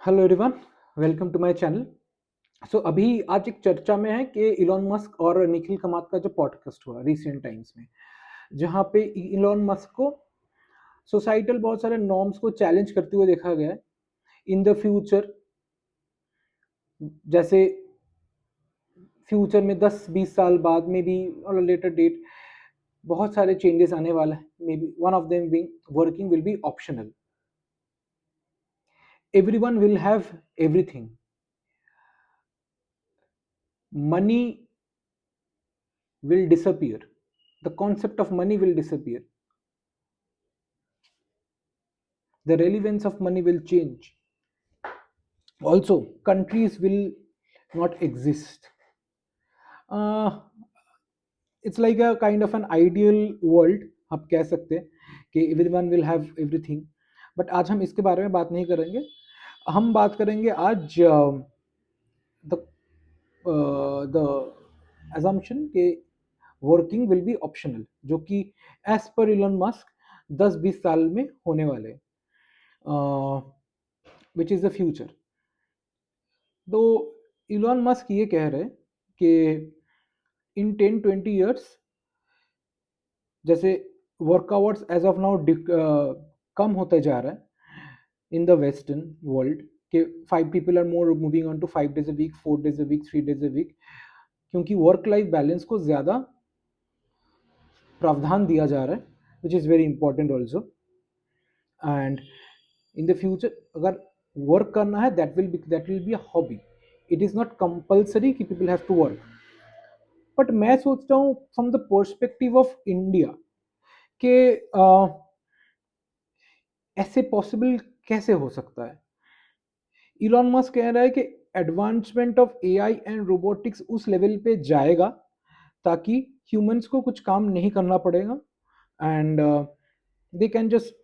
Hello everyone, welcome to my channel. So अभी आज एक चर्चा में है कि इलॉन मस्क और निखिल कामत का जो पॉडकास्ट हुआ रिसेंट टाइम्स में, जहाँ पे इलॉन मस्क को सोसाइटल बहुत सारे नॉर्म्स को चैलेंज करते हुए देखा गया है। इन द फ्यूचर, जैसे फ्यूचर में 10-20 साल बाद में भी और लेटर डेट बहुत सारे चेंजेस आने वाला है। May be one of them being working will be optional. Everyone will have everything. Money will disappear. The concept of money will disappear. The relevance of money will change. Also, countries will not exist. Uh, it's like a kind of an ideal world, आप कह सकते हैं कि everyone will have everything. But आज हम इसके बारे में बात नहीं करेंगे। हम बात करेंगे आज द द assumption कि वर्किंग विल बी ऑप्शनल, जो कि एज पर इलन मस्क 10-20 साल में होने वाले, विच इज द फ्यूचर। तो इलॉन मस्क ये कह रहे हैं कि इन 10-20 ईयर्स, जैसे work hours as of now कम होते जा रहा है इन द वेस्टर्न वर्ल्ड, के 5 people are more moving on to 5 days a week, 4 days a week, 3 days a week, क्योंकि वर्क लाइफ बैलेंस को ज़्यादा प्रावधान दिया जा रहा है, which is very important also. And in the future अगर वर्क करना है, that will be a hobby. It is not compulsory कि people have to work. But मैं सोचता हूँ from the perspective of India कि ऐसे पॉसिबल कैसे हो सकता है। इलॉन मस्क कह रहा है कि advancement of AI and robotics उस लेवल पे जाएगा ताकि ह्यूमंस को कुछ काम नहीं करना पड़ेगा, and they can just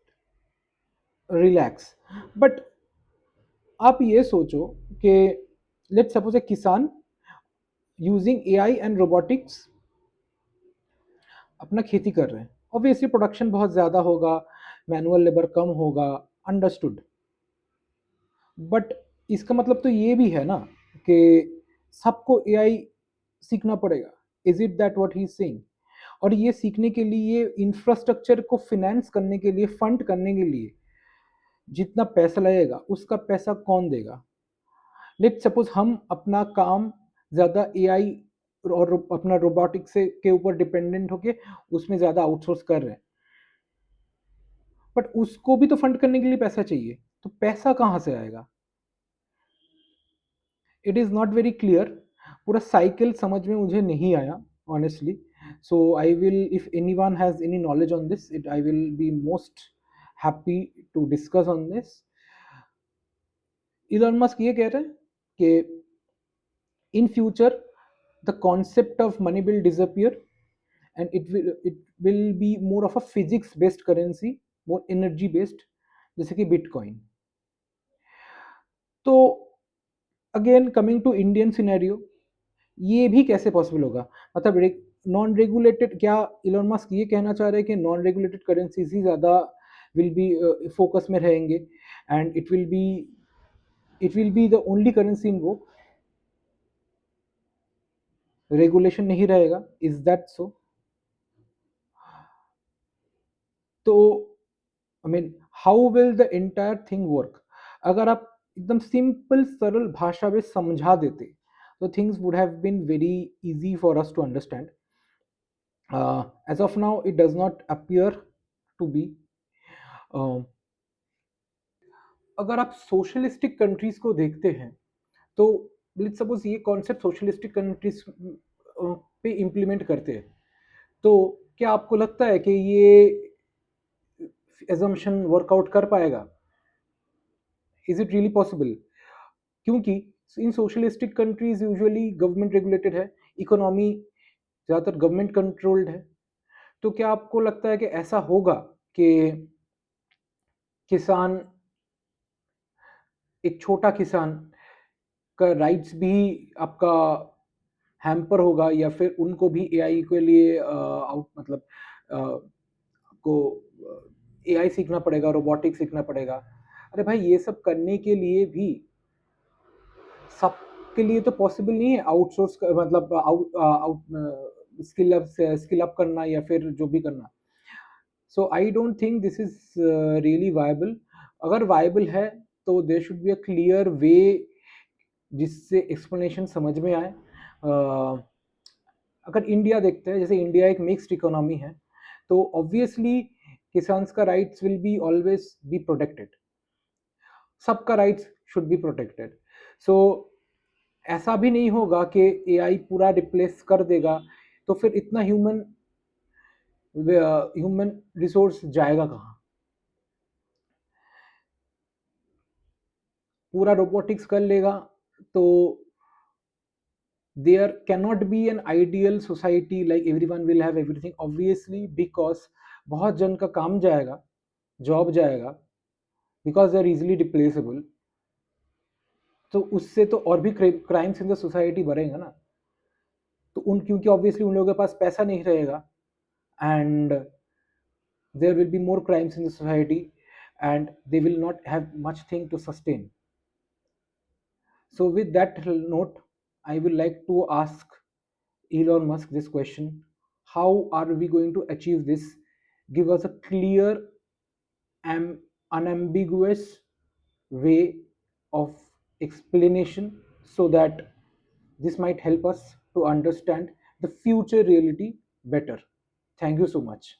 relax. But आप ये सोचो कि लेट्स सपोज ए किसान यूजिंग एआई एंड रोबोटिक्स अपना खेती कर रहे हैं। ऑब्वियसली प्रोडक्शन बहुत ज़्यादा होगा, मैनुअल लेबर कम होगा, अंडरस्टूड। बट इसका मतलब तो ये भी है ना कि सबको एआई सीखना पड़ेगा। Is it that what he is saying? और ये सीखने के लिए, इंफ्रास्ट्रक्चर को फिनेंस करने के लिए, फंड करने के लिए जितना पैसा लगेगा उसका पैसा कौन देगा? लेट सपोज हम अपना काम ज़्यादा एआई और अपना रोबोटिक्स से के ऊपर डिपेंडेंट होके उसमें ज़्यादा आउटसोर्स कर रहे हैं, बट उसको भी तो फंड करने के लिए पैसा चाहिए। तो पैसा कहाँ से आएगा? It is not very clear. पूरा साइकिल समझ में मुझे नहीं आया honestly. So I will, if any one has any knowledge on this, it I will be most happy to discuss on this. Elon Musk ये कह रहे हैं कि in future the concept of money will disappear, and it will be more of a physics based currency, more energy based, जैसे कि bitcoin. तो again coming to Indian scenario, ये भी कैसे पॉसिबल होगा? मतलब नॉन रेगुलेटेड, क्या इलॉन मस्क ये कहना चाह रहे हैं कि नॉन रेगुलेटेड करेंसीज ही ज़्यादा विल बी फोकस में रहेंगे, and it will be the only currency in वो, रेगुलेशन नहीं रहेगा? Is that so? तो I mean how will the entire thing work? अगर आप एकदम सिंपल सरल भाषा में समझा देते तो things would have been very easy for us to understand. As of now it does not appear to be. अगर आप सोशलिस्टिक कंट्रीज को देखते हैं, तो लेट्स सपोज ये कॉन्सेप्ट सोशलिस्टिक कंट्रीज पे इम्प्लीमेंट करते हैं, तो क्या आपको लगता है कि ये एजम्पशन वर्कआउट कर पाएगा? Is it really possible? क्योंकि in socialistic countries usually government regulated है, इकोनॉमी ज़्यादातर गवर्नमेंट कंट्रोल्ड है। तो क्या आपको लगता है कि ऐसा होगा कि किसान, एक छोटा किसान का राइट्स भी आपका हैम्पर होगा, या फिर उनको भी एआई के लिए आउट मतलब आपको एआई सीखना पड़ेगा, रोबोटिक्स सीखना पड़ेगा? अरे भाई ये सब करने के लिए भी सबके लिए तो पॉसिबल नहीं है आउटसोर्स मतलब आउट आउट स्किल अप करना या फिर जो भी करना। So I don't think this is really viable. अगर वायबल है तो there should be a clear way जिससे एक्सप्लेनेशन समझ में आए। अगर इंडिया देखते हैं, जैसे इंडिया एक मिक्स्ड इकोनॉमी है, तो ऑब्वियसली किसान्स का rights will be always be protected, सबका राइट्स शुड बी प्रोटेक्टेड। सो ऐसा भी नहीं होगा कि एआई पूरा रिप्लेस कर देगा, तो फिर इतना ह्यूमन रिसोर्स जाएगा कहाँ? पूरा रोबोटिक्स कर लेगा तो there cannot be an ideal society like everyone will have everything obviously, because बहुत जन का काम जाएगा, जॉब जाएगा, because they are easily replaceable. तो उससे तो और भी क्राइम्स इन द सोसाइटी बढ़ेगा ना। तो उन क्योंकि ऑब्वियसली उन लोगों के पास पैसा नहीं रहेगा, and there will be more crimes in the society, and they will not have much thing to sustain. So with that note, I will like to ask Elon Musk this question: how are we going to achieve this? Give us a clear and unambiguous way of explanation so that this might help us to understand the future reality better. Thank you so much.